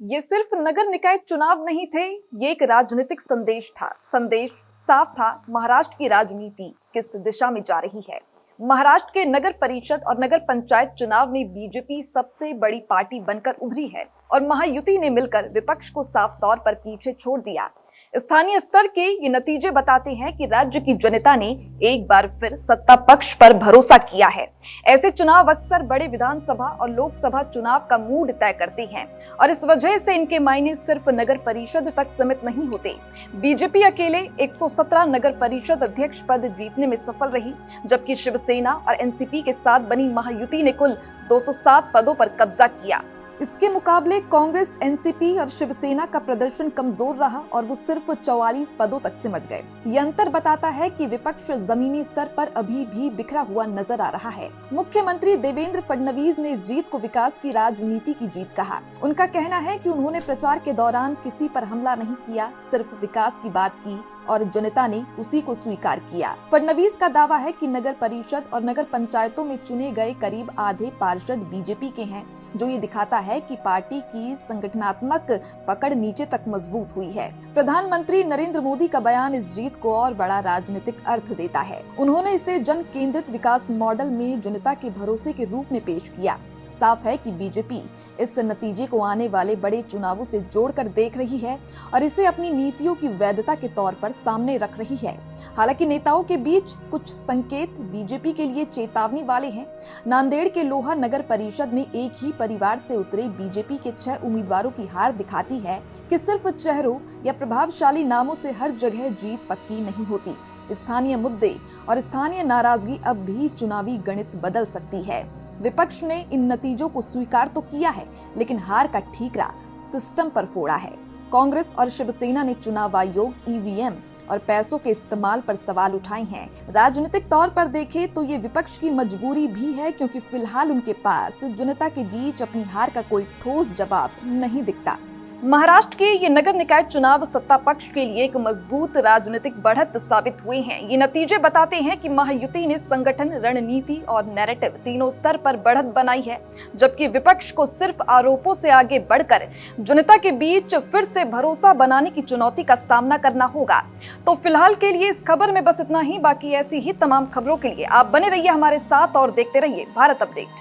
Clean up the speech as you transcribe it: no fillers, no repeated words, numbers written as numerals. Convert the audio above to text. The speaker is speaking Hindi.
ये सिर्फ नगर निकाय चुनाव नहीं थे, ये एक राजनीतिक संदेश था। संदेश साफ था, महाराष्ट्र की राजनीति किस दिशा में जा रही है। महाराष्ट्र के नगर परिषद और नगर पंचायत चुनाव में बीजेपी सबसे बड़ी पार्टी बनकर उभरी है और महायुति ने मिलकर विपक्ष को साफ तौर पर पीछे छोड़ दिया। स्थानीय स्तर के ये नतीजे बताते हैं कि राज्य की जनता ने एक बार फिर सत्ता पक्ष पर भरोसा किया है। ऐसे चुनाव अक्सर बड़े विधानसभा और लोकसभा चुनाव का मूड तय करते हैं और इस वजह से इनके मायने सिर्फ नगर परिषद तक सीमित नहीं होते। बीजेपी अकेले 117 नगर परिषद अध्यक्ष पद जीतने में सफल रही, जबकि शिवसेना और एनसीपी के साथ बनी महायुति ने कुल 207 पदों पर कब्जा किया। इसके मुकाबले कांग्रेस, एनसीपी और शिवसेना का प्रदर्शन कमजोर रहा और वो सिर्फ 44 पदों तक सिमट गए। ये अंतर बताता है कि विपक्ष जमीनी स्तर पर अभी भी बिखरा हुआ नजर आ रहा है। मुख्यमंत्री देवेंद्र फडणवीस ने इस जीत को विकास की राजनीति की जीत कहा। उनका कहना है कि उन्होंने प्रचार के दौरान किसी पर हमला नहीं किया, सिर्फ विकास की बात की और जनता ने उसी को स्वीकार किया। फडणवीस का दावा है कि नगर परिषद और नगर पंचायतों में चुने गए करीब आधे पार्षद बीजेपी के हैं, जो ये दिखाता है कि पार्टी की संगठनात्मक पकड़ नीचे तक मजबूत हुई है। प्रधानमंत्री नरेंद्र मोदी का बयान इस जीत को और बड़ा राजनीतिक अर्थ देता है। उन्होंने इसे जन केंद्रित विकास मॉडल में जनता के भरोसे के रूप में पेश किया। साफ है कि बीजेपी इस नतीजे को आने वाले बड़े चुनावों से जोड़कर देख रही है और इसे अपनी नीतियों की वैधता के तौर पर सामने रख रही है। हालांकि नेताओं के बीच कुछ संकेत बीजेपी के लिए चेतावनी वाले हैं। नांदेड़ के लोहा नगर परिषद में एक ही परिवार से उतरे बीजेपी के 6 उम्मीदवारों की हार दिखाती है कि सिर्फ चेहरों या प्रभावशाली नामों से हर जगह जीत पक्की नहीं होती। स्थानीय मुद्दे और स्थानीय नाराजगी अब भी चुनावी गणित बदल सकती है। विपक्ष ने इन नतीजों को स्वीकार तो किया है, लेकिन हार का ठीकरा सिस्टम पर फोड़ा है। कांग्रेस और शिवसेना ने चुनाव आयोग, ईवीएम और पैसों के इस्तेमाल पर सवाल उठाए हैं। राजनीतिक तौर पर देखें तो ये विपक्ष की मजबूरी भी है, क्योंकि फिलहाल उनके पास जनता के बीच अपनी हार का कोई ठोस जवाब नहीं दिखता। महाराष्ट्र के ये नगर निकाय चुनाव सत्ता पक्ष के लिए एक मजबूत राजनीतिक बढ़त साबित हुए हैं। ये नतीजे बताते हैं कि महायुति ने संगठन, रणनीति और नैरेटिव तीनों स्तर पर बढ़त बनाई है, जबकि विपक्ष को सिर्फ आरोपों से आगे बढ़कर जनता के बीच फिर से भरोसा बनाने की चुनौती का सामना करना होगा। तो फिलहाल के लिए इस खबर में बस इतना ही। बाकी ऐसी ही तमाम खबरों के लिए आप बने रहिए हमारे साथ और देखते रहिए भारत अपडेट।